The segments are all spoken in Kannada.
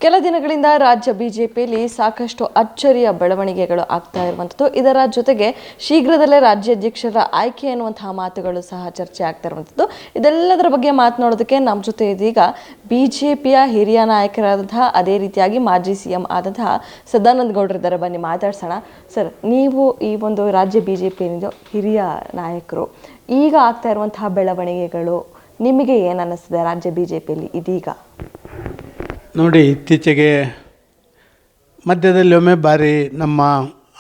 ಕೆಲ ದಿನಗಳಿಂದ ರಾಜ್ಯ ಬಿಜೆಪಿಯಲ್ಲಿ ಸಾಕಷ್ಟು ಅಚ್ಚರಿಯ ಬೆಳವಣಿಗೆಗಳು ಆಗ್ತಾ ಇರುವಂಥದ್ದು. ಇದರ ಜೊತೆಗೆ ಶೀಘ್ರದಲ್ಲೇ ರಾಜ್ಯಾಧ್ಯಕ್ಷರ ಆಯ್ಕೆ ಅನ್ನುವಂತಹ ಮಾತುಗಳು ಸಹ ಚರ್ಚೆ ಆಗ್ತಾ ಇರುವಂಥದ್ದು. ಇದೆಲ್ಲದರ ಬಗ್ಗೆ ಮಾತನಾಡೋದಕ್ಕೆ ನಮ್ಮ ಜೊತೆ ಇದೀಗ ಬಿಜೆಪಿಯ ಹಿರಿಯ ನಾಯಕರಾದಂತಹ ಅದೇ ರೀತಿಯಾಗಿ ಮಾಜಿ ಸಿಎಂ ಆದಂತಹ ಸದಾನಂದ ಗೌಡರಿದ್ದಾರೆ. ಬನ್ನಿ ಮಾತಾಡ್ಸೋಣ. ಸರ್, ನೀವು ಈ ಒಂದು ರಾಜ್ಯ ಬಿಜೆಪಿಯ ಹಿರಿಯ ನಾಯಕರು, ಈಗ ಆಗ್ತಾ ಇರುವಂತಹ ಬೆಳವಣಿಗೆಗಳು ನಿಮಗೆ ಏನು ಅನ್ನಿಸ್ತದೆ ರಾಜ್ಯ ಬಿಜೆಪಿಯಲ್ಲಿ ಇದೀಗ? ನೋಡಿ, ಇತ್ತೀಚೆಗೆ ಮಧ್ಯದಲ್ಲಿ ಒಮ್ಮೆ ಬಾರಿ ನಮ್ಮ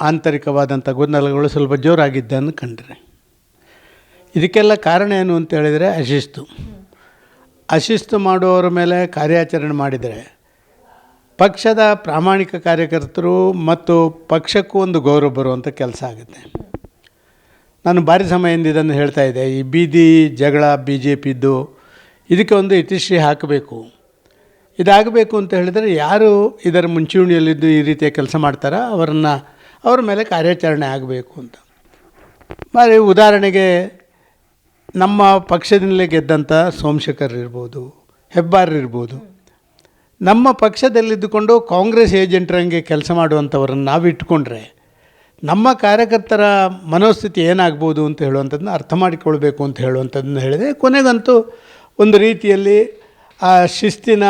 ಆಂತರಿಕವಾದಂಥ ಗೊಂದಲಗಳು ಸ್ವಲ್ಪ ಜೋರಾಗಿದ್ದನ್ನು ಕಂಡ್ರೆ, ಇದಕ್ಕೆಲ್ಲ ಕಾರಣ ಏನು ಅಂತ ಹೇಳಿದರೆ ಅಶಿಸ್ತು ಮಾಡುವವರ ಮೇಲೆ ಕಾರ್ಯಾಚರಣೆ ಮಾಡಿದರೆ ಪಕ್ಷದ ಪ್ರಾಮಾಣಿಕ ಕಾರ್ಯಕರ್ತರು ಮತ್ತು ಪಕ್ಷಕ್ಕೂ ಒಂದು ಗೌರವ ಬರುವಂಥ ಕೆಲಸ ಆಗುತ್ತೆ. ನಾನು ಭಾರಿ ಸಮಯದಿಂದ ಇದನ್ನು ಹೇಳ್ತಾ ಇದ್ದೆ, ಈ ಬೀದಿ ಜಗಳ ಬಿ ಜೆ ಪಿದ್ದು ಇದಕ್ಕೆ ಒಂದು ಇತಿಶ್ರೀ ಹಾಕಬೇಕು. ಇದಾಗಬೇಕು ಅಂತ ಹೇಳಿದರೆ ಯಾರು ಇದರ ಮುಂಚೂಣಿಯಲ್ಲಿದ್ದು ಈ ರೀತಿಯ ಕೆಲಸ ಮಾಡ್ತಾರೋ ಅವ್ರ ಮೇಲೆ ಕಾರ್ಯಾಚರಣೆ ಆಗಬೇಕು ಅಂತ. ಬಾರಿ ಉದಾಹರಣೆಗೆ ನಮ್ಮ ಪಕ್ಷದಿಂದಲೇ ಗೆದ್ದಂಥ ಸೋಮಶೇಖರ್ ಇರ್ಬೋದು, ಹೆಬ್ಬಾರ್ ಇರ್ಬೋದು, ನಮ್ಮ ಪಕ್ಷದಲ್ಲಿದ್ದುಕೊಂಡು ಕಾಂಗ್ರೆಸ್ ಏಜೆಂಟ್ರಂಗೆ ಕೆಲಸ ಮಾಡುವಂಥವ್ರನ್ನು ನಾವು ಇಟ್ಕೊಂಡ್ರೆ ನಮ್ಮ ಕಾರ್ಯಕರ್ತರ ಮನೋಸ್ಥಿತಿ ಏನಾಗ್ಬೋದು ಅಂತ ಹೇಳುವಂಥದ್ದನ್ನ ಅರ್ಥ ಮಾಡಿಕೊಳ್ಬೇಕು ಅಂತ ಹೇಳುವಂಥದ್ದನ್ನು ಹೇಳಿದೆ. ಕೊನೆಗಂತೂ ಒಂದು ರೀತಿಯಲ್ಲಿ ಆ ಶಿಸ್ತಿನ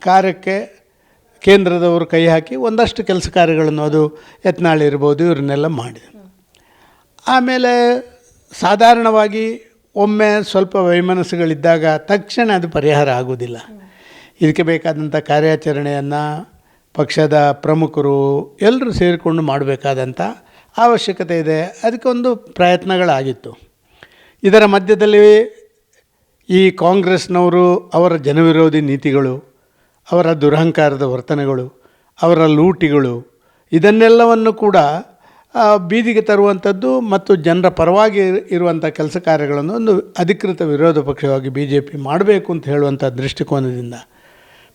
ಕಾರ್ಯಕ್ಕೆ ಕೇಂದ್ರದವರು ಕೈ ಹಾಕಿ ಒಂದಷ್ಟು ಕೆಲಸ ಕಾರ್ಯಗಳನ್ನು, ಅದು ಯತ್ನಾಳ್ ಇರ್ಬೋದು, ಇವ್ರನ್ನೆಲ್ಲ ಮಾಡಿದೆ. ಆಮೇಲೆ ಸಾಧಾರಣವಾಗಿ ಒಮ್ಮೆ ಸ್ವಲ್ಪ ವೈಮನಸ್ಸುಗಳಿದ್ದಾಗ ತಕ್ಷಣ ಅದು ಪರಿಹಾರ ಆಗೋದಿಲ್ಲ. ಇದಕ್ಕೆ ಬೇಕಾದಂಥ ಕಾರ್ಯಾಚರಣೆಯನ್ನು ಪಕ್ಷದ ಪ್ರಮುಖರು ಎಲ್ಲರೂ ಸೇರಿಕೊಂಡು ಮಾಡಬೇಕಾದಂಥ ಅವಶ್ಯಕತೆ ಇದೆ. ಅದಕ್ಕೆ ಒಂದು ಪ್ರಯತ್ನಗಳಾಗಿತ್ತು. ಇದರ ಮಧ್ಯದಲ್ಲಿ ಈ ಕಾಂಗ್ರೆಸ್ನವರು ಅವರ ಜನವಿರೋಧಿ ನೀತಿಗಳು, ಅವರ ದುರಹಂಕಾರದ ವರ್ತನೆಗಳು, ಅವರ ಲೂಟಿಗಳು, ಇದನ್ನೆಲ್ಲವನ್ನು ಕೂಡ ಬೀದಿಗೆ ತರುವಂಥದ್ದು ಮತ್ತು ಜನರ ಪರವಾಗಿ ಇರುವಂಥ ಕೆಲಸ ಕಾರ್ಯಗಳನ್ನು ಒಂದು ಅಧಿಕೃತ ವಿರೋಧ ಪಕ್ಷವಾಗಿ ಬಿ ಜೆ ಪಿ ಮಾಡಬೇಕು ಅಂತ ಹೇಳುವಂಥ ದೃಷ್ಟಿಕೋನದಿಂದ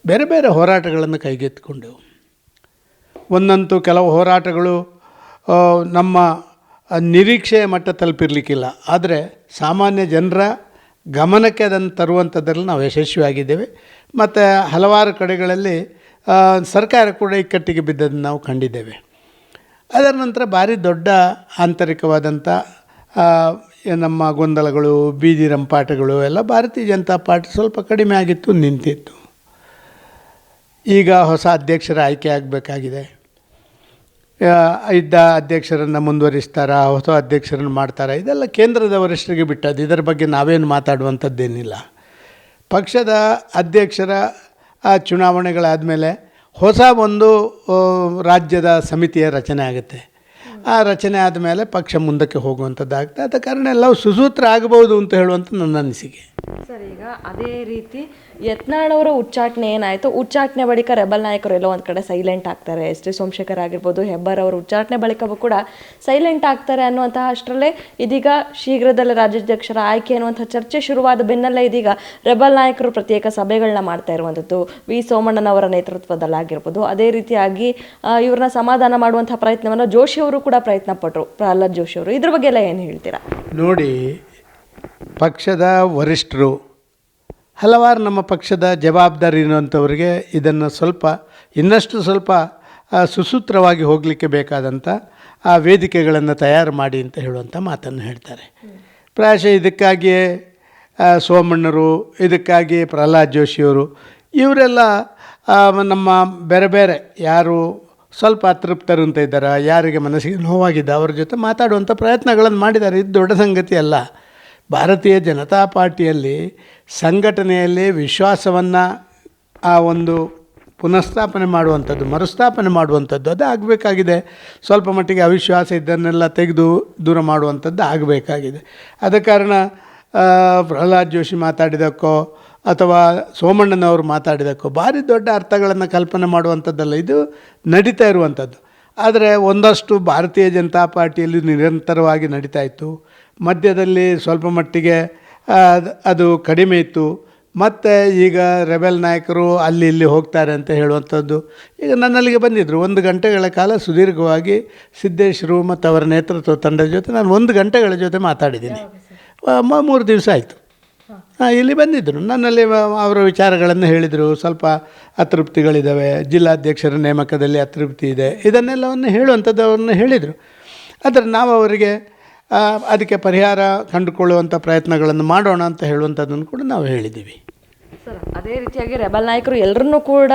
ಬೇರೆ ಬೇರೆ ಹೋರಾಟಗಳನ್ನು ಕೈಗೆತ್ತಿಕೊಂಡೆವು. ಒಂದಂತೂ ಕೆಲವು ಹೋರಾಟಗಳು ನಮ್ಮ ನಿರೀಕ್ಷೆಯ ಮಟ್ಟ ತಲುಪಿರಲಿಕ್ಕಿಲ್ಲ, ಆದರೆ ಸಾಮಾನ್ಯ ಜನರ ಗಮನಕ್ಕೆ ಅದನ್ನು ತರುವಂಥದ್ರಲ್ಲಿ ನಾವು ಯಶಸ್ವಿಯಾಗಿದ್ದೇವೆ. ಮತ್ತು ಹಲವಾರು ಕಡೆಗಳಲ್ಲಿ ಸರ್ಕಾರ ಕೂಡ ಇಕ್ಕಟ್ಟಿಗೆ ಬಿದ್ದದನ್ನು ನಾವು ಕಂಡಿದ್ದೇವೆ. ಅದರ ನಂತರ ಭಾರಿ ದೊಡ್ಡ ಆಂತರಿಕವಾದಂಥ ನಮ್ಮ ಗೊಂದಲಗಳು, ಬೀದಿ ರಂಪಾಟಗಳು ಎಲ್ಲ ಭಾರತೀಯ ಜನತಾ ಪಾರ್ಟಿ ಸ್ವಲ್ಪ ಕಡಿಮೆ ಆಗಿತ್ತು, ನಿಂತಿತ್ತು. ಈಗ ಹೊಸ ಅಧ್ಯಕ್ಷರ ಆಯ್ಕೆ ಆಗಬೇಕಾಗಿದೆ. ಇದ್ದ ಅಧ್ಯಕ್ಷರನ್ನು ಮುಂದುವರಿಸ್ತಾರಾ, ಹೊಸ ಅಧ್ಯಕ್ಷರನ್ನು ಮಾಡ್ತಾರಾ, ಇದೆಲ್ಲ ಕೇಂದ್ರದ ವರಿಷ್ಠರಿಗೆ ಬಿಟ್ಟದ್ದು. ಇದರ ಬಗ್ಗೆ ನಾವೇನು ಮಾತಾಡುವಂಥದ್ದೇನಿಲ್ಲ. ಪಕ್ಷದ ಅಧ್ಯಕ್ಷರ ಚುನಾವಣೆಗಳಾದ ಮೇಲೆ ಹೊಸ ಒಂದು ರಾಜ್ಯದ ಸಮಿತಿಯ ರಚನೆ ಆಗುತ್ತೆ. ಆ ರಚನೆ ಆದಮೇಲೆ ಪಕ್ಷ ಮುಂದಕ್ಕೆ ಹೋಗುವಂಥದ್ದಾಗುತ್ತೆ. ಆದ ಕಾರಣ ಎಲ್ಲವೂ ಸುಸೂತ್ರ ಆಗಬಹುದು ಅಂತ ಹೇಳುವಂಥ ನನ್ನ ಅನಿಸಿಕೆ. ಸರ್, ಈಗ ಅದೇ ರೀತಿ ಯತ್ನಾಳ್ ಅವರ ಉಚ್ಚಾಟನೆ ಏನಾಯಿತು, ಉಚ್ಚಾಟನೆ ಬಳಿಕ ರೆಬಲ್ ನಾಯಕರು ಎಲ್ಲೋ ಒಂದು ಕಡೆ ಸೈಲೆಂಟ್ ಆಗ್ತಾರೆ. ಎಸ್ ಟಿ ಸೋಮಶೇಖರ್ ಆಗಿರ್ಬೋದು, ಹೆಬ್ಬಾರ್ ಅವರ ಉಚ್ಚಾಟನೆ ಬಳಿಕವೂ ಕೂಡ ಸೈಲೆಂಟ್ ಆಗ್ತಾರೆ ಅನ್ನುವಂತಹ ಅಷ್ಟರಲ್ಲೇ ಇದೀಗ ಶೀಘ್ರದಲ್ಲೇ ರಾಜ್ಯಾಧ್ಯಕ್ಷರ ಆಯ್ಕೆ ಅನ್ನುವಂಥ ಚರ್ಚೆ ಶುರುವಾದ ಬೆನ್ನಲ್ಲೇ ಇದೀಗ ರೆಬಲ್ ನಾಯಕರು ಪ್ರತ್ಯೇಕ ಸಭೆಗಳನ್ನ ಮಾಡ್ತಾ ಇರುವಂಥದ್ದು. ವಿ ಸೋಮಣ್ಣನವರ ನೇತೃತ್ವದಲ್ಲಾಗಿರ್ಬೋದು, ಅದೇ ರೀತಿಯಾಗಿ ಇವ್ರನ್ನ ಸಮಾಧಾನ ಮಾಡುವಂತಹ ಪ್ರಯತ್ನವನ್ನು ಜೋಶಿ ಅವರು ಕೂಡ ಪ್ರಯತ್ನ ಪಟ್ಟರು, ಪ್ರಹ್ಲಾದ್ ಜೋಶಿ ಅವರು. ಇದ್ರ ಬಗ್ಗೆ ಎಲ್ಲ ಏನು ಹೇಳ್ತೀರಾ? ನೋಡಿ, ಪಕ್ಷದ ವರಿಷ್ಠರು ಹಲವಾರು ನಮ್ಮ ಪಕ್ಷದ ಜವಾಬ್ದಾರಿ ಇರುವಂಥವ್ರಿಗೆ ಇದನ್ನು ಇನ್ನಷ್ಟು ಸ್ವಲ್ಪ ಸುಸೂತ್ರವಾಗಿ ಹೋಗಲಿಕ್ಕೆ ಬೇಕಾದಂಥ ಆ ವೇದಿಕೆಗಳನ್ನು ತಯಾರು ಮಾಡಿ ಅಂತ ಹೇಳುವಂಥ ಮಾತನ್ನು ಹೇಳ್ತಾರೆ. ಪ್ರಾಯಶಃ ಇದಕ್ಕಾಗಿಯೇ ಸೋಮಣ್ಣರು, ಇದಕ್ಕಾಗಿ ಪ್ರಹ್ಲಾದ್ ಜೋಶಿಯವರು, ಇವರೆಲ್ಲ ನಮ್ಮ ಬೇರೆ ಬೇರೆ ಯಾರು ಸ್ವಲ್ಪ ಅತೃಪ್ತರು ಅಂತ ಇದ್ದಾರೆ, ಯಾರಿಗೆ ಮನಸ್ಸಿಗೆ ನೋವಾಗಿದ್ದ ಅವ್ರ ಜೊತೆ ಮಾತಾಡುವಂಥ ಪ್ರಯತ್ನಗಳನ್ನು ಮಾಡಿದ್ದಾರೆ. ಇದು ದೊಡ್ಡ ಸಂಗತಿ ಅಲ್ಲ. ಭಾರತೀಯ ಜನತಾ ಪಾರ್ಟಿಯಲ್ಲಿ ಸಂಘಟನೆಯಲ್ಲಿ ವಿಶ್ವಾಸವನ್ನು ಆ ಒಂದು ಪುನಃಸ್ಥಾಪನೆ ಮಾಡುವಂಥದ್ದು, ಮರುಸ್ಥಾಪನೆ ಮಾಡುವಂಥದ್ದು ಅದು ಆಗಬೇಕಾಗಿದೆ. ಸ್ವಲ್ಪ ಮಟ್ಟಿಗೆ ಅವಿಶ್ವಾಸ ಇದನ್ನೆಲ್ಲ ತೆಗೆದು ದೂರ ಮಾಡುವಂಥದ್ದು ಆಗಬೇಕಾಗಿದೆ. ಆದ ಕಾರಣ ಪ್ರಹ್ಲಾದ್ ಜೋಶಿ ಮಾತಾಡಿದಕ್ಕೋ ಅಥವಾ ಸೋಮಣ್ಣನವರು ಮಾತಾಡಿದಕ್ಕೋ ಭಾರಿ ದೊಡ್ಡ ಅರ್ಥಗಳನ್ನು ಕಲ್ಪನೆ ಮಾಡುವಂಥದ್ದಲ್ಲ, ಇದು ನಡೀತಾ ಇರುವಂಥದ್ದು. ಆದರೆ ಒಂದಷ್ಟು ಭಾರತೀಯ ಜನತಾ ಪಾರ್ಟಿಯಲ್ಲಿ ನಿರಂತರವಾಗಿ ನಡೀತಾ ಇತ್ತು. ಮಧ್ಯದಲ್ಲಿ ಸ್ವಲ್ಪ ಮಟ್ಟಿಗೆ ಅದು ಕಡಿಮೆ ಇತ್ತು. ಮತ್ತು ಈಗ ರೆಬೆಲ್ ನಾಯಕರು ಅಲ್ಲಿ ಇಲ್ಲಿ ಹೋಗ್ತಾರೆ ಅಂತ ಹೇಳುವಂಥದ್ದು. ಈಗ ನನ್ನಲ್ಲಿಗೆ ಬಂದಿದ್ದರು, 1 ಗಂಟೆಗಳ ಕಾಲ ಸುದೀರ್ಘವಾಗಿ ಸಿದ್ದೇಶ್ವರು ಮತ್ತು ಅವರ ನೇತೃತ್ವ ತಂಡದ ಜೊತೆ ನಾನು 1 ಗಂಟೆಗಳ ಜೊತೆ ಮಾತಾಡಿದ್ದೀನಿ. 3 ದಿವಸ ಆಯಿತು. ಇಲ್ಲಿ ಬಂದಿದ್ದರು, ನನ್ನಲ್ಲಿ ಅವರ ವಿಚಾರಗಳನ್ನು ಹೇಳಿದರು. ಸ್ವಲ್ಪ ಅತೃಪ್ತಿಗಳಿದ್ದಾವೆ, ಜಿಲ್ಲಾಧ್ಯಕ್ಷರ ನೇಮಕದಲ್ಲಿ ಅತೃಪ್ತಿ ಇದೆ, ಇದನ್ನೆಲ್ಲವನ್ನು ಹೇಳುವಂಥದ್ದು ಅವ್ರನ್ನ ಹೇಳಿದರು. ಆದರೆ ನಾವು ಅವರಿಗೆ ಅದಕ್ಕೆ ಪರಿಹಾರ ಕಂಡುಕೊಳ್ಳುವಂಥ ಪ್ರಯತ್ನಗಳನ್ನು ಮಾಡೋಣ ಅಂತ ಹೇಳುವಂಥದ್ದನ್ನು ಕೂಡ ನಾವು ಹೇಳಿದ್ದೀವಿ. ಸರ್, ಅದೇ ರೀತಿಯಾಗಿ ರೆಬಲ್ ನಾಯಕರು ಎಲ್ಲರನ್ನೂ ಕೂಡ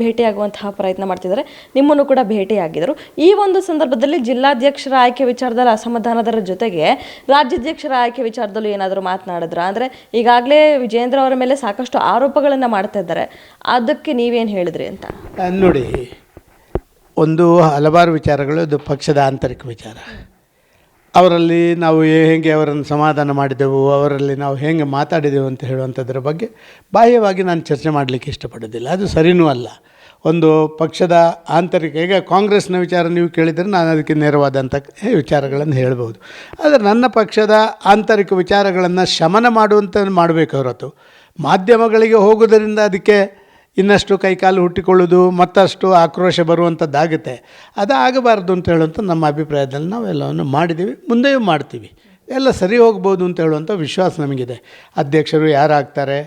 ಭೇಟಿಯಾಗುವಂತಹ ಪ್ರಯತ್ನ ಮಾಡ್ತಿದ್ದಾರೆ, ನಿಮ್ಮನ್ನು ಕೂಡ ಭೇಟಿಯಾಗಿದ್ದರು. ಈ ಒಂದು ಸಂದರ್ಭದಲ್ಲಿ ಜಿಲ್ಲಾಧ್ಯಕ್ಷರ ಆಯ್ಕೆ ವಿಚಾರದಲ್ಲಿ ಅಸಮಾಧಾನದರ ಜೊತೆಗೆ ರಾಜ್ಯಾಧ್ಯಕ್ಷರ ಆಯ್ಕೆ ವಿಚಾರದಲ್ಲೂ ಏನಾದರೂ ಮಾತನಾಡಿದ್ರ? ಅಂದರೆ ಈಗಾಗಲೇ ವಿಜೇಂದ್ರ ಅವರ ಮೇಲೆ ಸಾಕಷ್ಟು ಆರೋಪಗಳನ್ನು ಮಾಡ್ತಾ ಇದ್ದಾರೆ, ಅದಕ್ಕೆ ನೀವೇನು ಹೇಳಿದ್ರಿ ಅಂತ? ನೋಡಿ, ಒಂದು ಹಲವಾರು ವಿಚಾರಗಳು, ಅದು ಪಕ್ಷದ ಆಂತರಿಕ ವಿಚಾರ. ಅವರಲ್ಲಿ ನಾವು ಹೇಗೆ ಅವರನ್ನು ಸಮಾಧಾನ ಮಾಡಿದೆವು, ಅವರಲ್ಲಿ ನಾವು ಹೇಗೆ ಮಾತಾಡಿದೆವು ಅಂತ ಹೇಳುವಂಥದ್ರ ಬಗ್ಗೆ ಬಾಹ್ಯವಾಗಿ ನಾನು ಚರ್ಚೆ ಮಾಡಲಿಕ್ಕೆ ಇಷ್ಟಪಡೋದಿಲ್ಲ, ಅದು ಸರಿಯೂ ಅಲ್ಲ. ಒಂದು ಪಕ್ಷದ ಆಂತರಿಕ, ಈಗ ಕಾಂಗ್ರೆಸ್ನ ವಿಚಾರ ನೀವು ಕೇಳಿದರೆ ನಾನು ಅದಕ್ಕೆ ನೇರವಾದಂಥ ವಿಚಾರಗಳನ್ನು ಹೇಳ್ಬೋದು. ಆದರೆ ನನ್ನ ಪಕ್ಷದ ಆಂತರಿಕ ವಿಚಾರಗಳನ್ನು ಶಮನ ಮಾಡುವಂಥ ಮಾಡಬೇಕು ಹೊರತು ಮಾಧ್ಯಮಗಳಿಗೆ ಹೋಗೋದರಿಂದ ಅದಕ್ಕೆ ಇನ್ನಷ್ಟು ಕೈಕಾಲು ಹುಟ್ಟಿಕೊಳ್ಳೋದು, ಮತ್ತಷ್ಟು ಆಕ್ರೋಶ ಬರುವಂಥದ್ದಾಗುತ್ತೆ. ಅದು ಆಗಬಾರ್ದು ಅಂತ ಹೇಳುವಂಥ ನಮ್ಮ ಅಭಿಪ್ರಾಯದಲ್ಲಿ ನಾವೆಲ್ಲವನ್ನು ಮಾಡಿದ್ದೀವಿ, ಮುಂದೆಯೂ ಮಾಡ್ತೀವಿ. ಎಲ್ಲ ಸರಿ ಹೋಗ್ಬೋದು ಅಂತ ಹೇಳುವಂಥ ವಿಶ್ವಾಸ ನಮಗಿದೆ. ಅಧ್ಯಕ್ಷರು ಯಾರಾಗ್ತಾರೆ,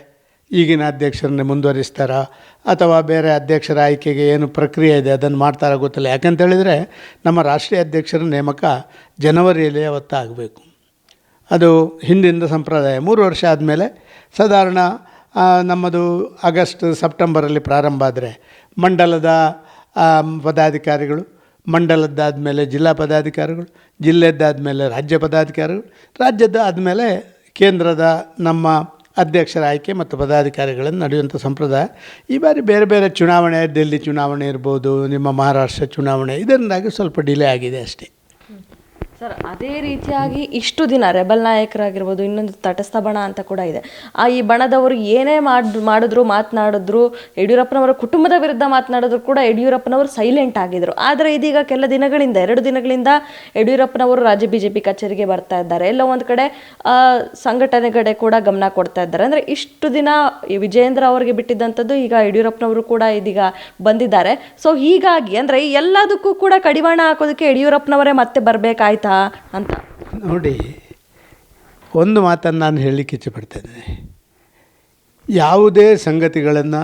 ಈಗಿನ ಅಧ್ಯಕ್ಷರನ್ನೇ ಮುಂದುವರಿಸ್ತಾರಾ ಅಥವಾ ಬೇರೆ ಅಧ್ಯಕ್ಷರ ಆಯ್ಕೆಗೆ ಏನು ಪ್ರಕ್ರಿಯೆ ಇದೆ ಅದನ್ನು ಮಾಡ್ತಾರಾ ಗೊತ್ತಿಲ್ಲ. ಯಾಕಂತೇಳಿದರೆ ನಮ್ಮ ರಾಷ್ಟ್ರೀಯ ಅಧ್ಯಕ್ಷರ ನೇಮಕ ಜನವರಿಯಲ್ಲಿ ಅವತ್ತಾಗಬೇಕು. ಅದು ಹಿಂದಿನ ಸಂಪ್ರದಾಯ. 3 ವರ್ಷ ಆದಮೇಲೆ ಸಾಧಾರಣ ನಮ್ಮದು ಆಗಸ್ಟ್ ಸೆಪ್ಟೆಂಬರಲ್ಲಿ ಪ್ರಾರಂಭ ಆದರೆ ಮಂಡಲದ ಪದಾಧಿಕಾರಿಗಳು, ಮಂಡಲದ್ದಾದಮೇಲೆ ಜಿಲ್ಲಾ ಪದಾಧಿಕಾರಿಗಳು, ಜಿಲ್ಲೆದ್ದಾದಮೇಲೆ ರಾಜ್ಯ ಪದಾಧಿಕಾರಿಗಳು, ರಾಜ್ಯದ ಆದಮೇಲೆ ಕೇಂದ್ರದ ನಮ್ಮ ಅಧ್ಯಕ್ಷರ ಆಯ್ಕೆ ಮತ್ತು ಪದಾಧಿಕಾರಿಗಳನ್ನು ನಡೆಯುವಂಥ ಸಂಪ್ರದಾಯ. ಈ ಬಾರಿ ಬೇರೆ ಬೇರೆ ಚುನಾವಣೆ, ಡೆಲ್ಲಿ ಚುನಾವಣೆ ಇರ್ಬೋದು, ನಿಮ್ಮ ಮಹಾರಾಷ್ಟ್ರ ಚುನಾವಣೆ, ಇದರಿಂದಾಗಿ ಸ್ವಲ್ಪ ಡಿಲೇ ಆಗಿದೆ ಅಷ್ಟೇ. ಸರ್, ಅದೇ ರೀತಿಯಾಗಿ ಇಷ್ಟು ದಿನ ರೆಬಲ್ ನಾಯಕರಾಗಿರ್ಬೋದು, ಇನ್ನೊಂದು ತಟಸ್ಥ ಬಣ ಅಂತ ಕೂಡ ಇದೆ. ಈ ಬಣದವರು ಏನೇ ಮಾಡಿದ್ರು, ಮಾತನಾಡಿದ್ರು, ಯಡಿಯೂರಪ್ಪನವರ ಕುಟುಂಬದ ವಿರುದ್ಧ ಮಾತನಾಡಿದ್ರು ಕೂಡ ಯಡಿಯೂರಪ್ಪನವರು ಸೈಲೆಂಟ್ ಆಗಿದ್ರು. ಆದರೆ ಇದೀಗ ಕೆಲ ದಿನಗಳಿಂದ, 2 ದಿನಗಳಿಂದ ಯಡಿಯೂರಪ್ಪನವರು ರಾಜ್ಯ BJP ಕಚೇರಿಗೆ ಬರ್ತಾ ಇದ್ದಾರೆ, ಎಲ್ಲ ಒಂದು ಕಡೆ ಸಂಘಟನೆ ಕಡೆ ಕೂಡ ಗಮನ ಕೊಡ್ತಾ ಇದ್ದಾರೆ. ಅಂದರೆ ಇಷ್ಟು ದಿನ ವಿಜೇಂದ್ರ ಅವರಿಗೆ ಬಿಟ್ಟಿದ್ದಂಥದ್ದು ಈಗ ಯಡಿಯೂರಪ್ಪನವರು ಕೂಡ ಇದೀಗ ಬಂದಿದ್ದಾರೆ. ಸೊ ಹೀಗಾಗಿ ಅಂದರೆ ಎಲ್ಲದಕ್ಕೂ ಕೂಡ ಕಡಿವಾಣ ಹಾಕೋದಕ್ಕೆ ಯಡಿಯೂರಪ್ಪನವರೇ ಮತ್ತೆ ಬರಬೇಕಾಯ್ತಾ ಅಂತ? ನೋಡಿ, ಒಂದು ಮಾತನ್ನು ನಾನು ಹೇಳಲಿಕ್ಕೆ ಇಚ್ಛೆಪಡ್ತೇನೆ. ಯಾವುದೇ ಸಂಗತಿಗಳನ್ನು,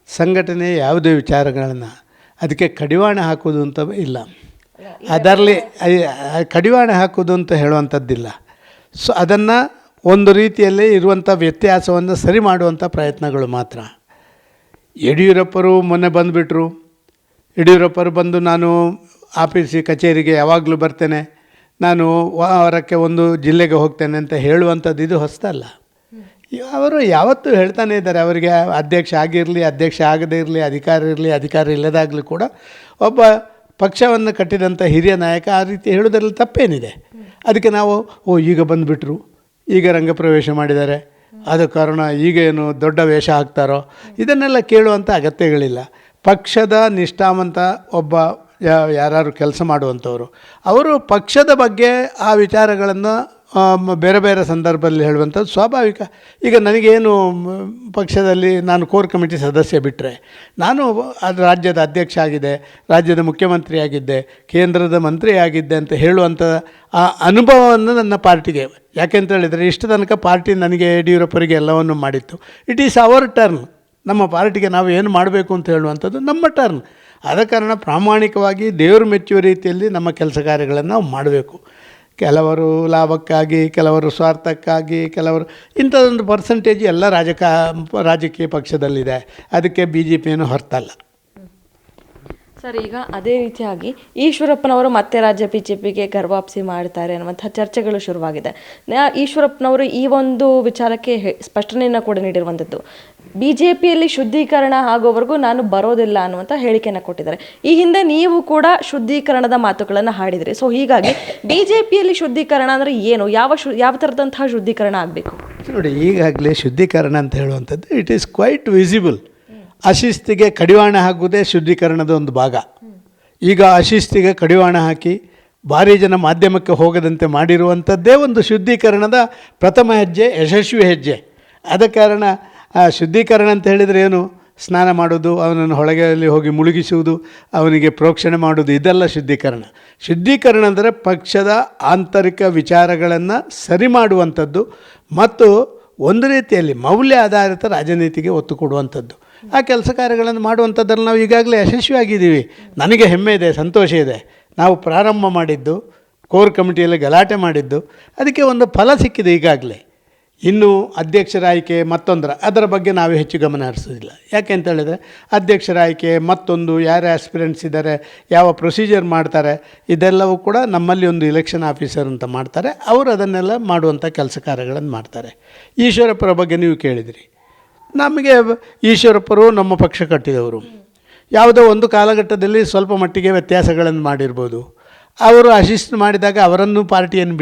ಸಂಘಟನೆ ಯಾವುದೇ ವಿಚಾರಗಳನ್ನು ಅದಕ್ಕೆ ಕಡಿವಾಣ ಹಾಕೋದು ಅಂತ ಇಲ್ಲ. ಅದರಲ್ಲಿ ಕಡಿವಾಣ ಹಾಕೋದು ಅಂತ ಹೇಳುವಂಥದ್ದಿಲ್ಲ. ಸೊ ಅದನ್ನು ಒಂದು ರೀತಿಯಲ್ಲಿ ಇರುವಂಥ ವ್ಯತ್ಯಾಸವನ್ನು ಸರಿ ಮಾಡುವಂಥ ಪ್ರಯತ್ನಗಳು ಮಾತ್ರ. ಯಡಿಯೂರಪ್ಪರು ಮೊನ್ನೆ ಬಂದುಬಿಟ್ರು. ಯಡಿಯೂರಪ್ಪರು ಬಂದು ನಾನು ಕಚೇರಿಗೆ ಯಾವಾಗಲೂ ಬರ್ತೇನೆ, ನಾನು ವಾರಕ್ಕೆ ಒಂದು ಜಿಲ್ಲೆಗೆ ಹೋಗ್ತೇನೆ ಅಂತ ಹೇಳುವಂಥದ್ದು ಇದು ಹೊಸದಲ್ಲ. ಅವರು ಯಾವತ್ತೂ ಹೇಳ್ತಾನೆ ಇದ್ದಾರೆ. ಅವರಿಗೆ ಅಧ್ಯಕ್ಷ ಆಗಿರಲಿ, ಅಧ್ಯಕ್ಷ ಆಗದೇ ಇರಲಿ, ಅಧಿಕಾರ ಇರಲಿ, ಅಧಿಕಾರ ಇಲ್ಲದಾಗಲಿ ಕೂಡ ಒಬ್ಬ ಪಕ್ಷವನ್ನು ಕಟ್ಟಿದಂಥ ಹಿರಿಯ ನಾಯಕ ಆ ರೀತಿ ಹೇಳೋದ್ರಲ್ಲಿ ತಪ್ಪೇನಿದೆ. ಅದಕ್ಕೆ ನಾವು ಈಗ ಬಂದುಬಿಟ್ರು, ಈಗ ರಂಗಪ್ರವೇಶ ಮಾಡಿದ್ದಾರೆ, ಆದ ಕಾರಣ ಈಗ ಏನು ದೊಡ್ಡ ವೇಷ ಹಾಕ್ತಾರೋ ಇದನ್ನೆಲ್ಲ ಕೇಳುವಂಥ ಅಗತ್ಯಗಳಿಲ್ಲ. ಪಕ್ಷದ ನಿಷ್ಠಾವಂತ ಒಬ್ಬ ಯಾರು ಕೆಲಸ ಮಾಡುವಂಥವರು, ಅವರು ಪಕ್ಷದ ಬಗ್ಗೆ ಆ ವಿಚಾರಗಳನ್ನು ಬೇರೆ ಬೇರೆ ಸಂದರ್ಭದಲ್ಲಿ ಹೇಳುವಂಥದ್ದು ಸ್ವಾಭಾವಿಕ. ಈಗ ನನಗೇನು ಪಕ್ಷದಲ್ಲಿ ನಾನು ಕೋರ್ ಕಮಿಟಿ ಸದಸ್ಯ ಬಿಟ್ಟರೆ, ನಾನು ಅದು ರಾಜ್ಯದ ಅಧ್ಯಕ್ಷ ಆಗಿದೆ, ರಾಜ್ಯದ ಮುಖ್ಯಮಂತ್ರಿ ಆಗಿದ್ದೆ, ಕೇಂದ್ರದ ಮಂತ್ರಿ ಆಗಿದ್ದೆ ಅಂತ ಹೇಳುವಂಥ ಆ ಅನುಭವವನ್ನು ನನ್ನ ಪಾರ್ಟಿಗೆ, ಯಾಕೆಂತೇಳಿದರೆ ಇಷ್ಟು ತನಕ ಪಾರ್ಟಿ ನನಗೆ ಯಡಿಯೂರಪ್ಪರಿಗೆ ಎಲ್ಲವನ್ನು ಮಾಡಿತ್ತು. It is our turn. ನಮ್ಮ ಪಾರ್ಟಿಗೆ ನಾವು ಏನು ಮಾಡಬೇಕು ಅಂತ ಹೇಳುವಂಥದ್ದು ನಮ್ಮ ಟರ್ನ್. ಆದ ಕಾರಣ ಪ್ರಾಮಾಣಿಕವಾಗಿ ದೇವರು ಮೆಚ್ಚುವ ರೀತಿಯಲ್ಲಿ ನಮ್ಮ ಕೆಲಸ ಕಾರ್ಯಗಳನ್ನು ನಾವು ಮಾಡಬೇಕು. ಕೆಲವರು ಲಾಭಕ್ಕಾಗಿ, ಕೆಲವರು ಸ್ವಾರ್ಥಕ್ಕಾಗಿ, ಕೆಲವರು ಇಂಥದ್ದೊಂದು ಪರ್ಸೆಂಟೇಜ್ ಎಲ್ಲ ರಾಜಕೀಯ ಪಕ್ಷದಲ್ಲಿದೆ. ಅದಕ್ಕೆ BJP ಏನು ಹೊರತಲ್ಲ. ಸರ್, ಈಗ ಅದೇ ರೀತಿಯಾಗಿ ಈಶ್ವರಪ್ಪನವರು ಮತ್ತೆ ರಾಜ್ಯ BJPಗೆ ಗರ್ವಾಪ್ಸಿ ಮಾಡ್ತಾರೆ ಅನ್ನುವಂಥ ಚರ್ಚೆಗಳು ಶುರುವಾಗಿದೆ. ಈಶ್ವರಪ್ಪನವರು ಈ ಒಂದು ವಿಚಾರಕ್ಕೆ ಸ್ಪಷ್ಟನೆಯನ್ನು ಕೂಡ ನೀಡಿರುವಂಥದ್ದು, BJPಯಲ್ಲಿ ಶುದ್ಧೀಕರಣ ಆಗೋವರೆಗೂ ನಾನು ಬರೋದಿಲ್ಲ ಅನ್ನುವಂಥ ಹೇಳಿಕೆಯನ್ನು ಕೊಟ್ಟಿದ್ದಾರೆ. ಈ ಹಿಂದೆ ನೀವು ಕೂಡ ಶುದ್ಧೀಕರಣದ ಮಾತುಗಳನ್ನು ಹಾಡಿದ್ರಿ. ಸೊ ಹೀಗಾಗಿ BJPಯಲ್ಲಿ ಶುದ್ಧೀಕರಣ ಅಂದರೆ ಏನು, ಯಾವ ಥರದಂತಹ ಶುದ್ಧೀಕರಣ ಆಗಬೇಕು? ನೋಡಿ, ಈಗಾಗಲೇ ಶುದ್ಧೀಕರಣ ಅಂತ ಹೇಳುವಂಥದ್ದು ಇಟ್ ಈಸ್ ಕ್ವೈಟ್ ವಿಸಿಬಲ್. ಅಶಿಸ್ತಿಗೆ ಕಡಿವಾಣ ಹಾಕುವುದೇ ಶುದ್ಧೀಕರಣದ ಒಂದು ಭಾಗ. ಈಗ ಅಶಿಸ್ತಿಗೆ ಕಡಿವಾಣ ಹಾಕಿ ಭಾರಿ ಜನ ಮಾಧ್ಯಮಕ್ಕೆ ಹೋಗದಂತೆ ಮಾಡಿರುವಂಥದ್ದೇ ಒಂದು ಶುದ್ಧೀಕರಣದ ಪ್ರಥಮ ಹೆಜ್ಜೆ, ಯಶಸ್ವಿ ಹೆಜ್ಜೆ. ಆದ ಕಾರಣ ಶುದ್ಧೀಕರಣ ಅಂತ ಹೇಳಿದರೆ ಏನು, ಸ್ನಾನ ಮಾಡೋದು, ಅವನನ್ನು ಹೊಳಗೆಯಲ್ಲಿ ಹೋಗಿ ಮುಳುಗಿಸುವುದು, ಅವನಿಗೆ ಪ್ರೋಕ್ಷಣೆ ಮಾಡೋದು, ಇದೆಲ್ಲ ಶುದ್ಧೀಕರಣ. ಶುದ್ಧೀಕರಣ ಅಂದರೆ ಪಕ್ಷದ ಆಂತರಿಕ ವಿಚಾರಗಳನ್ನು ಸರಿ ಮಾಡುವಂಥದ್ದು ಮತ್ತು ಒಂದು ರೀತಿಯಲ್ಲಿ ಮೌಲ್ಯ ಆಧಾರಿತ ರಾಜನೀತಿಗೆ ಒತ್ತು ಕೊಡುವಂಥದ್ದು. ಆ ಕೆಲಸ ಕಾರ್ಯಗಳನ್ನು ಮಾಡುವಂಥದ್ರಲ್ಲಿ ನಾವು ಈಗಾಗಲೇ ಯಶಸ್ವಿಯಾಗಿದ್ದೀವಿ. ನನಗೆ ಹೆಮ್ಮೆ ಇದೆ, ಸಂತೋಷ ಇದೆ. ನಾವು ಪ್ರಾರಂಭ ಮಾಡಿದ್ದು, ಕೋರ್ ಕಮಿಟಿಯಲ್ಲಿ ಗಲಾಟೆ ಮಾಡಿದ್ದು, ಅದಕ್ಕೆ ಒಂದು ಫಲ ಸಿಕ್ಕಿದೆ ಈಗಾಗಲೇ. ಇನ್ನು ಅಧ್ಯಕ್ಷರ ಆಯ್ಕೆ ಅದರ ಬಗ್ಗೆ ನಾವು ಹೆಚ್ಚು ಗಮನ ಹರಿಸೋದಿಲ್ಲ. ಯಾಕೆ ಅಂತ ಹೇಳಿದರೆ ಅಧ್ಯಕ್ಷರ ಆಯ್ಕೆ ಮತ್ತೊಂದು ಯಾರು ಆಸ್ಪಿರೆಂಟ್ಸ್ ಇದ್ದಾರೆ, ಯಾವ ಪ್ರೊಸೀಜರ್ ಮಾಡ್ತಾರೆ, ಇದೆಲ್ಲವೂ ಕೂಡ ನಮ್ಮಲ್ಲಿ ಒಂದು ಇಲೆಕ್ಷನ್ ಆಫೀಸರ್ ಅಂತ ಮಾಡ್ತಾರೆ. ಅವರು ಅದನ್ನೆಲ್ಲ ಮಾಡುವಂಥ ಕೆಲಸ ಕಾರ್ಯಗಳನ್ನು ಮಾಡ್ತಾರೆ. ಈಶ್ವರಪ್ಪರ ಬಗ್ಗೆ ನೀವು ಕೇಳಿದಿರಿ. ನಮಗೆ ಈಶ್ವರಪ್ಪರು ನಮ್ಮ ಪಕ್ಷ ಕಟ್ಟಿದವರು. ಯಾವುದೋ ಒಂದು ಕಾಲಘಟ್ಟದಲ್ಲಿ ಸ್ವಲ್ಪ ಮಟ್ಟಿಗೆ ವ್ಯತ್ಯಾಸಗಳನ್ನು ಮಾಡಿರ್ಬೋದು. ಅವರು ಅಶಿಸ್ತು ಮಾಡಿದಾಗ ಅವರನ್ನು ಪಾರ್ಟಿಯನ್ನು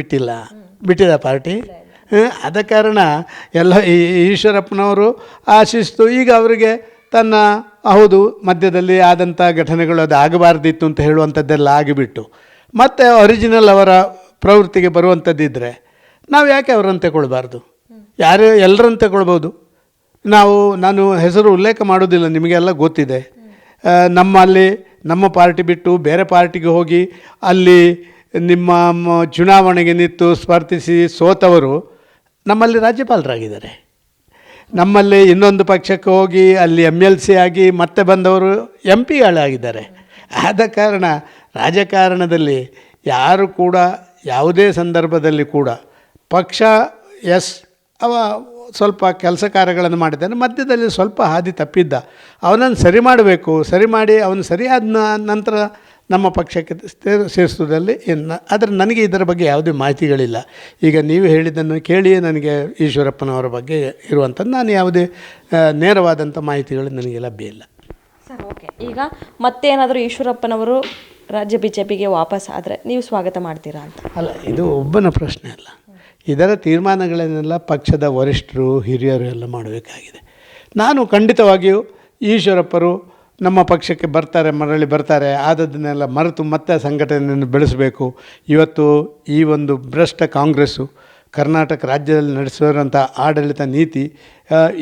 ಬಿಟ್ಟಿದ ಪಾರ್ಟಿ. ಆದ ಕಾರಣ ಎಲ್ಲ ಈಶ್ವರಪ್ಪನವರು ಶಿಸ್ತು ಈಗ ಅವರಿಗೆ ತನ್ನ ಹೌದು ಮಧ್ಯದಲ್ಲಿ ಆದಂಥ ಘಟನೆಗಳು ಅದು ಆಗಬಾರ್ದಿತ್ತು ಅಂತ ಹೇಳುವಂಥದ್ದೆಲ್ಲ ಆಗಿಬಿಟ್ಟು ಮತ್ತು ಒರಿಜಿನಲ್ ಅವರ ಪ್ರವೃತ್ತಿಗೆ ಬರುವಂಥದ್ದಿದ್ದರೆ ನಾವು ಯಾಕೆ ಅವರನ್ನು ತಗೊಳ್ಬಾರ್ದು? ಎಲ್ಲರನ್ನು ತಗೊಳ್ಬೋದು. ನಾನು ಹೆಸರು ಉಲ್ಲೇಖ ಮಾಡೋದಿಲ್ಲ, ನಿಮಗೆಲ್ಲ ಗೊತ್ತಿದೆ. ನಮ್ಮ ಪಾರ್ಟಿ ಬಿಟ್ಟು ಬೇರೆ ಪಾರ್ಟಿಗೆ ಹೋಗಿ ಅಲ್ಲಿ ನಿಮ್ಮ ಚುನಾವಣೆಗೆ ನಿಂತು ಸ್ಪರ್ಧಿಸಿ ಸೋತವರು ನಮ್ಮಲ್ಲಿ ರಾಜ್ಯಪಾಲರಾಗಿದ್ದಾರೆ. ನಮ್ಮಲ್ಲಿ ಇನ್ನೊಂದು ಪಕ್ಷಕ್ಕೆ ಹೋಗಿ ಅಲ್ಲಿ MLC ಆಗಿ ಮತ್ತೆ ಬಂದವರು MP ಗಳಾಗಿದ್ದಾರೆ. ಆದ ಕಾರಣ ರಾಜಕಾರಣದಲ್ಲಿ ಯಾರು ಕೂಡ ಯಾವುದೇ ಸಂದರ್ಭದಲ್ಲಿ ಕೂಡ ಪಕ್ಷ ಅವ ಸ್ವಲ್ಪ ಕೆಲಸ ಕಾರ್ಯಗಳನ್ನು ಮಾಡಿದ್ದಾನೆ, ಮಧ್ಯದಲ್ಲಿ ಸ್ವಲ್ಪ ಹಾದಿ ತಪ್ಪಿದ್ದ, ಅವನನ್ನು ಸರಿ ಮಾಡಬೇಕು. ಸರಿ ಮಾಡಿ ಅವನು ಸರಿಯಾದ ನಂತರ ನಮ್ಮ ಪಕ್ಷಕ್ಕೆ ಸೇರಿಸೋದ್ರಲ್ಲಿ ಆದರೆ ನನಗೆ ಇದರ ಬಗ್ಗೆ ಯಾವುದೇ ಮಾಹಿತಿಗಳಿಲ್ಲ. ಈಗ ನೀವು ಹೇಳಿದ್ದನ್ನು ಕೇಳಿಯೇ ನನಗೆ ಈಶ್ವರಪ್ಪನವರ ಬಗ್ಗೆ ಇರುವಂಥದ್ದು ನಾನು ಯಾವುದೇ ನೇರವಾದಂಥ ಮಾಹಿತಿಗಳು ನನಗೆ ಲಭ್ಯ ಇಲ್ಲ. Sir, okay. ಈಗ ಮತ್ತೇನಾದರೂ ಈಶ್ವರಪ್ಪನವರು ರಾಜ್ಯ BJPಗೆ ವಾಪಸ್ ಆದರೆ ನೀವು ಸ್ವಾಗತ ಮಾಡ್ತೀರಾ ಅಂತ? ಅಲ್ಲ, ಇದು ಒಬ್ಬನ ಪ್ರಶ್ನೆ ಅಲ್ಲ. ಇದರ ತೀರ್ಮಾನಗಳನ್ನೆಲ್ಲ ಪಕ್ಷದ ವರಿಷ್ಠರು ಹಿರಿಯರು ಎಲ್ಲ ಮಾಡಬೇಕಾಗಿದೆ. ನಾನು ಖಂಡಿತವಾಗಿಯೂ ಈಶ್ವರಪ್ಪರು ನಮ್ಮ ಪಕ್ಷಕ್ಕೆ ಮರಳಿ ಬರ್ತಾರೆ. ಆದದ್ದನ್ನೆಲ್ಲ ಮರೆತು ಮತ್ತೆ ಸಂಘಟನೆಯನ್ನು ಬೆಳೆಸಬೇಕು. ಇವತ್ತು ಈ ಒಂದು ಭ್ರಷ್ಟ ಕಾಂಗ್ರೆಸ್ಸು ಕರ್ನಾಟಕ ರಾಜ್ಯದಲ್ಲಿ ನಡೆಸಿರುವಂಥ ಆಡಳಿತ ನೀತಿ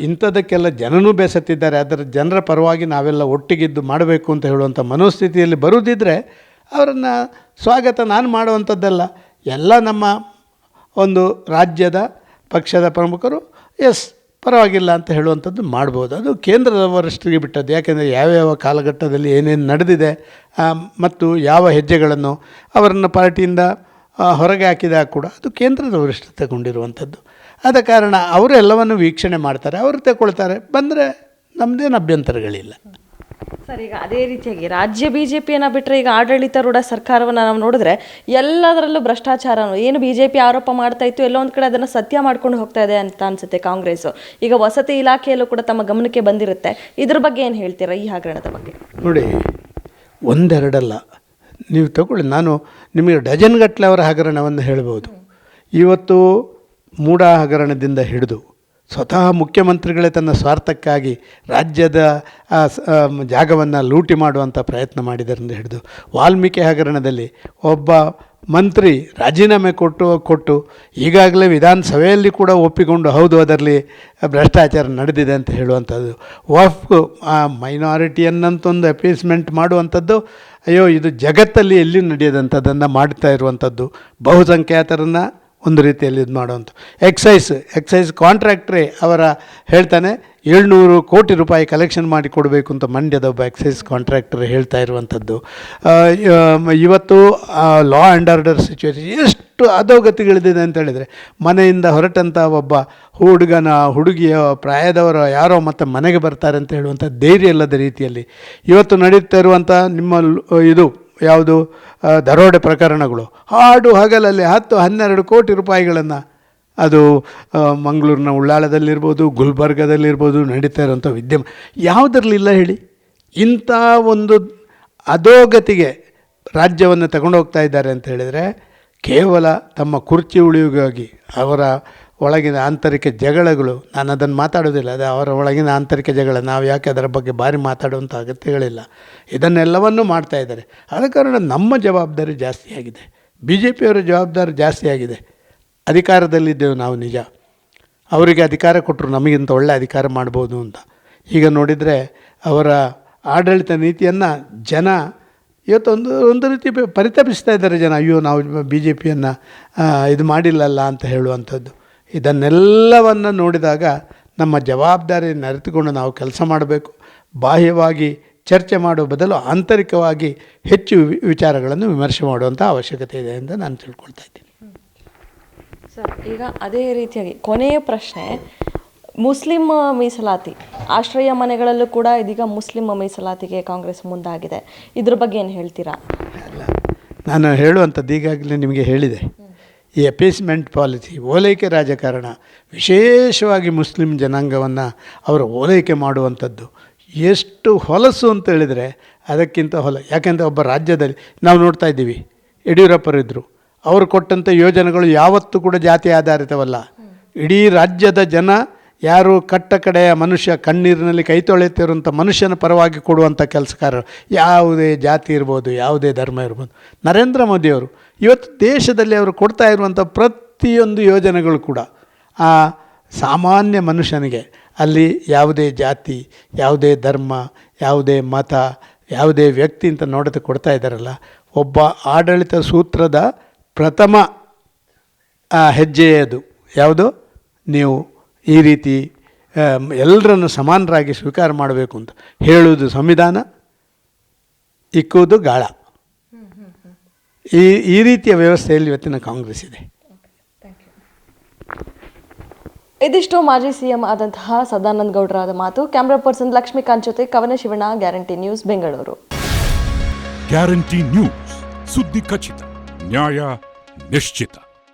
ಇಂಥದಕ್ಕೆಲ್ಲ ಜನನೂ ಬೇಸತ್ತಿದ್ದಾರೆ. ಅದರ ಜನರ ಪರವಾಗಿ ನಾವೆಲ್ಲ ಒಟ್ಟಿಗಿದ್ದು ಮಾಡಬೇಕು ಅಂತ ಹೇಳುವಂಥ ಮನೋಸ್ಥಿತಿಯಲ್ಲಿ ಬರುವುದಿದ್ದರೆ ಅವರನ್ನು ಸ್ವಾಗತ ನಾನು ಮಾಡುವಂಥದ್ದಲ್ಲ. ಎಲ್ಲ ನಮ್ಮ ಒಂದು ರಾಜ್ಯದ ಪಕ್ಷದ ಪ್ರಮುಖರು ಪರವಾಗಿಲ್ಲ ಅಂತ ಹೇಳುವಂಥದ್ದು ಮಾಡ್ಬೋದು. ಅದು ಕೇಂದ್ರದ ವರಿಷ್ಠರಿಗೆ ಬಿಟ್ಟದ್ದು. ಯಾಕೆಂದರೆ ಯಾವ್ಯಾವ ಕಾಲಘಟ್ಟದಲ್ಲಿ ಏನೇನು ನಡೆದಿದೆ ಮತ್ತು ಯಾವ ಹೆಜ್ಜೆಗಳನ್ನು ಅವರನ್ನು ಪಾರ್ಟಿಯಿಂದ ಹೊರಗೆ ಹಾಕಿದಾಗ ಕೂಡ ಅದು ಕೇಂದ್ರದ ವರಿಷ್ಠ ತಗೊಂಡಿರುವಂಥದ್ದು. ಆದ ಕಾರಣ ಅವರು ಎಲ್ಲವನ್ನು ವೀಕ್ಷಣೆ ಮಾಡ್ತಾರೆ, ಅವರು ತಗೊಳ್ತಾರೆ. ಬಂದರೆ ನಮ್ಮದೇನು ಅಭ್ಯಂತರಗಳಿಲ್ಲ. ಸರ್, ಈಗ ಅದೇ ರೀತಿಯಾಗಿ ರಾಜ್ಯ BJPಯನ್ನು ಬಿಟ್ಟರೆ ಈಗ ಆಡಳಿತಾರೂಢ ಸರ್ಕಾರವನ್ನು ನಾವು ನೋಡಿದ್ರೆ ಎಲ್ಲದರಲ್ಲೂ ಭ್ರಷ್ಟಾಚಾರ ಏನು BJP ಆರೋಪ ಮಾಡ್ತಾ ಇತ್ತು, ಎಲ್ಲೋ ಒಂದು ಕಡೆ ಅದನ್ನು ಸತ್ಯ ಮಾಡ್ಕೊಂಡು ಹೋಗ್ತಾ ಇದೆ ಅಂತ ಅನಿಸುತ್ತೆ ಕಾಂಗ್ರೆಸ್ಸು. ಈಗ ವಸತಿ ಇಲಾಖೆಯಲ್ಲೂ ಕೂಡ ತಮ್ಮ ಗಮನಕ್ಕೆ ಬಂದಿರುತ್ತೆ. ಇದ್ರ ಬಗ್ಗೆ ಏನು ಹೇಳ್ತೀರಾ, ಈ ಹಗರಣದ ಬಗ್ಗೆ? ನೋಡಿ, ಒಂದೆರಡಲ್ಲ, ನೀವು ತಗೊಳ್ಳಿ. ನಾನು ನಿಮಗೆ ಡಜನ್ಗಟ್ಟಲೆ ಅವರ ಹಗರಣವನ್ನು ಹೇಳ್ಬೋದು. ಇವತ್ತು ಮೂಡ ಹಗರಣದಿಂದ ಹಿಡಿದು ಸ್ವತಃ ಮುಖ್ಯಮಂತ್ರಿಗಳೇ ತನ್ನ ಸ್ವಾರ್ಥಕ್ಕಾಗಿ ರಾಜ್ಯದ ಜಾಗವನ್ನು ಲೂಟಿ ಮಾಡುವಂಥ ಪ್ರಯತ್ನ ಮಾಡಿದರಿಂದ ಹಿಡಿದು ವಾಲ್ಮೀಕಿ ಹಗರಣದಲ್ಲಿ ಒಬ್ಬ ಮಂತ್ರಿ ರಾಜೀನಾಮೆ ಕೊಟ್ಟು ಈಗಾಗಲೇ ವಿಧಾನಸಭೆಯಲ್ಲಿ ಕೂಡ ಒಪ್ಪಿಕೊಂಡು ಹೌದು ಅದರಲ್ಲಿ ಭ್ರಷ್ಟಾಚಾರ ನಡೆದಿದೆ ಅಂತ ಹೇಳುವಂಥದ್ದು. ವಫ್ ಮೈನಾರಿಟಿಯನ್ನಂತೊಂದು ಅಪೀಸ್ಮೆಂಟ್ ಮಾಡುವಂಥದ್ದು, ಅಯ್ಯೋ ಇದು ಜಗತ್ತಲ್ಲಿ ಎಲ್ಲಿ ನಡೆಯೋದಂಥದ್ದನ್ನು ಮಾಡ್ತಾ ಇರುವಂಥದ್ದು. ಬಹುಸಂಖ್ಯಾತರನ್ನು ಒಂದು ರೀತಿಯಲ್ಲಿ ಇದು ಮಾಡುವಂಥ ಎಕ್ಸೈಸ್ ಕಾಂಟ್ರಾಕ್ಟ್ರೇ ಅವರ ಹೇಳ್ತಾನೆ 700 ಕೋಟಿ ರೂಪಾಯಿ ಕಲೆಕ್ಷನ್ ಮಾಡಿ ಕೊಡಬೇಕು ಅಂತ ಮಂಡ್ಯದ ಒಬ್ಬ ಎಕ್ಸೈಸ್ ಕಾಂಟ್ರಾಕ್ಟರ್ ಹೇಳ್ತಾ ಇರುವಂಥದ್ದು. ಇವತ್ತು ಲಾ ಆ್ಯಂಡ್ ಆರ್ಡರ್ ಸಿಚುವೇಶನ್ ಎಷ್ಟು ಅಧೋಗತಿಗಳಿದೆ ಅಂತ ಹೇಳಿದರೆ, ಮನೆಯಿಂದ ಹೊರಟಂಥ ಒಬ್ಬ ಹುಡುಗಿಯ ಪ್ರಾಯದವರು ಯಾರೋ ಮತ್ತೆ ಮನೆಗೆ ಬರ್ತಾರೆ ಅಂತ ಹೇಳುವಂಥ ಧೈರ್ಯ ಇಲ್ಲದ ರೀತಿಯಲ್ಲಿ ಇವತ್ತು ನಡೀತಾ ಇರುವಂಥ ನಿಮ್ಮ ಇದು ಯಾವುದು ದರೋಡೆ ಪ್ರಕರಣಗಳು ಹಾಡು ಹಗಲಲ್ಲಿ 10-12 ಕೋಟಿ ರೂಪಾಯಿಗಳನ್ನು ಅದು ಮಂಗಳೂರಿನ ಉಳ್ಳಾಳದಲ್ಲಿರ್ಬೋದು, ಗುಲ್ಬರ್ಗದಲ್ಲಿರ್ಬೋದು ನಡೀತಾ ಇರುವಂಥ ಯಾವುದರಲ್ಲಿಲ್ಲ ಹೇಳಿ? ಇಂಥ ಒಂದು ಅಧೋಗತಿಗೆ ರಾಜ್ಯವನ್ನು ತಗೊಂಡೋಗ್ತಾ ಇದ್ದಾರೆ ಅಂತ ಹೇಳಿದರೆ ಕೇವಲ ತಮ್ಮ ಕುರ್ಚಿ ಉಳಿಯುಗಾಗಿ ಅವರ ಒಳಗಿನ ಆಂತರಿಕ ಜಗಳಗಳು. ನಾನು ಅದನ್ನು ಮಾತಾಡೋದಿಲ್ಲ, ಅದು ಅವರ ಒಳಗಿನ ಆಂತರಿಕ ಜಗಳ. ನಾವು ಯಾಕೆ ಅದರ ಬಗ್ಗೆ ಭಾರಿ ಮಾತಾಡುವಂಥ ಅಗತ್ಯಗಳಿಲ್ಲ. ಇದನ್ನೆಲ್ಲವನ್ನೂ ಮಾಡ್ತಾ ಇದ್ದಾರೆ. ಆದ ಕಾರಣ ನಮ್ಮ ಜವಾಬ್ದಾರಿ ಜಾಸ್ತಿ ಆಗಿದೆ, BJPಯವರ ಜವಾಬ್ದಾರಿ ಜಾಸ್ತಿ ಆಗಿದೆ. ಅಧಿಕಾರದಲ್ಲಿದ್ದೆವು ನಾವು, ನಿಜ. ಅವರಿಗೆ ಅಧಿಕಾರ ಕೊಟ್ಟರು ನಮಗಿಂತ ಒಳ್ಳೆ ಅಧಿಕಾರ ಮಾಡ್ಬೋದು ಅಂತ. ಈಗ ನೋಡಿದರೆ ಅವರ ಆಡಳಿತ ನೀತಿಯನ್ನು ಜನ ಇವತ್ತು ಒಂದು ರೀತಿ ಪರಿತಪಿಸ್ತಾ ಇದ್ದಾರೆ ಜನ. ಅಯ್ಯೋ ನಾವು BJPಯನ್ನು ಇದು ಮಾಡಿಲ್ಲಲ್ಲ ಅಂತ ಹೇಳುವಂಥದ್ದು. ಇದನ್ನೆಲ್ಲವನ್ನು ನೋಡಿದಾಗ ನಮ್ಮ ಜವಾಬ್ದಾರಿಯನ್ನು ಅರಿತುಕೊಂಡು ನಾವು ಕೆಲಸ ಮಾಡಬೇಕು. ಬಾಹ್ಯವಾಗಿ ಚರ್ಚೆ ಮಾಡುವ ಬದಲು ಆಂತರಿಕವಾಗಿ ಹೆಚ್ಚು ವಿಚಾರಗಳನ್ನು ವಿಮರ್ಶೆ ಮಾಡುವಂಥ ಅವಶ್ಯಕತೆ ಇದೆ ಅಂತ ನಾನು ತಿಳ್ಕೊಳ್ತಾ ಇದ್ದೀನಿ. ಸರ್, ಈಗ ಅದೇ ರೀತಿಯಾಗಿ ಕೊನೆಯ ಪ್ರಶ್ನೆ, ಮುಸ್ಲಿಂ ಮೀಸಲಾತಿ, ಆಶ್ರಯ ಮನೆಗಳಲ್ಲೂ ಕೂಡ ಇದೀಗ ಮುಸ್ಲಿಂ ಮೀಸಲಾತಿಗೆ ಕಾಂಗ್ರೆಸ್ ಮುಂದಾಗಿದೆ. ಇದ್ರ ಬಗ್ಗೆ ಏನು ಹೇಳ್ತೀರಾ? ಅಲ್ಲ, ನಾನು ಹೇಳುವಂಥದ್ದು ಈಗಾಗಲೇ ನಿಮಗೆ ಹೇಳಿದೆ. ಈ ಅಪೀಸ್ಮೆಂಟ್ ಪಾಲಿಸಿ, ಓಲೈಕೆ ರಾಜಕಾರಣ, ವಿಶೇಷವಾಗಿ ಮುಸ್ಲಿಂ ಜನಾಂಗವನ್ನು ಅವರು ಓಲೈಕೆ ಮಾಡುವಂಥದ್ದು ಎಷ್ಟು ಹೊಲಸು ಅಂತ ಹೇಳಿದರೆ ಅದಕ್ಕಿಂತ ಯಾಕೆಂದರೆ ಒಬ್ಬ ರಾಜ್ಯದಲ್ಲಿ ನಾವು ನೋಡ್ತಾ ಇದ್ದೀವಿ, ಯಡಿಯೂರಪ್ಪರಿದ್ದರು, ಅವರು ಕೊಟ್ಟಂಥ ಯೋಜನೆಗಳು ಯಾವತ್ತೂ ಕೂಡ ಜಾತಿ ಆಧಾರಿತವಲ್ಲ. ಇಡೀ ರಾಜ್ಯದ ಜನ ಯಾರು ಕಟ್ಟ ಕಡೆಯ ಮನುಷ್ಯ, ಕಣ್ಣೀರಿನಲ್ಲಿ ಕೈ ತೊಳೆಯುತ್ತಿರುವಂಥ ಮನುಷ್ಯನ ಪರವಾಗಿ ಕೊಡುವಂಥ ಕೆಲಸಗಾರರು, ಯಾವುದೇ ಜಾತಿ ಇರ್ಬೋದು, ಯಾವುದೇ ಧರ್ಮ ಇರ್ಬೋದು. ನರೇಂದ್ರ ಮೋದಿಯವರು ಇವತ್ತು ದೇಶದಲ್ಲಿ ಅವರು ಕೊಡ್ತಾ ಇರುವಂಥ ಪ್ರತಿಯೊಂದು ಯೋಜನೆಗಳು ಕೂಡ ಆ ಸಾಮಾನ್ಯ ಮನುಷ್ಯನಿಗೆ, ಅಲ್ಲಿ ಯಾವುದೇ ಜಾತಿ, ಯಾವುದೇ ಧರ್ಮ, ಯಾವುದೇ ಮತ, ಯಾವುದೇ ವ್ಯಕ್ತಿ ಅಂತ ನೋಡೋದು ಕೊಡ್ತಾ ಇದ್ದಾರಲ್ಲ, ಒಬ್ಬ ಆಡಳಿತ ಸೂತ್ರದ ಪ್ರಥಮ ಹೆಜ್ಜೆಯದು ಯಾವುದು? ನೀವು ಈ ರೀತಿ ಎಲ್ಲರನ್ನು ಸಮಾನರಾಗಿ ಸ್ವೀಕಾರ ಮಾಡಬೇಕು ಅಂತ ಹೇಳುವುದು ಸಂವಿಧಾನ, ಇಕ್ಕುವುದು ಗಾಳ. ಈ ರೀತಿಯ ವ್ಯವಸ್ಥೆಯಲ್ಲಿ ಇವತ್ತಿನ ಕಾಂಗ್ರೆಸ್ ಇದೆ. ಇದಿಷ್ಟು ಮಾಜಿ ಸಿಎಂ ಆದಂತಹ ಸದಾನಂದ ಗೌಡರಾದ ಮಾತು. ಕ್ಯಾಮ್ರಾ ಪರ್ಸನ್ ಲಕ್ಷ್ಮೀಕಾಂತ್ ಜೊತೆ ಕವನ Shivanna, guarantee news, Bengaluru. Guarantee news, ಸುದ್ದಿ ಖಚಿತ, ನ್ಯಾಯ ನಿಶ್ಚಿತ.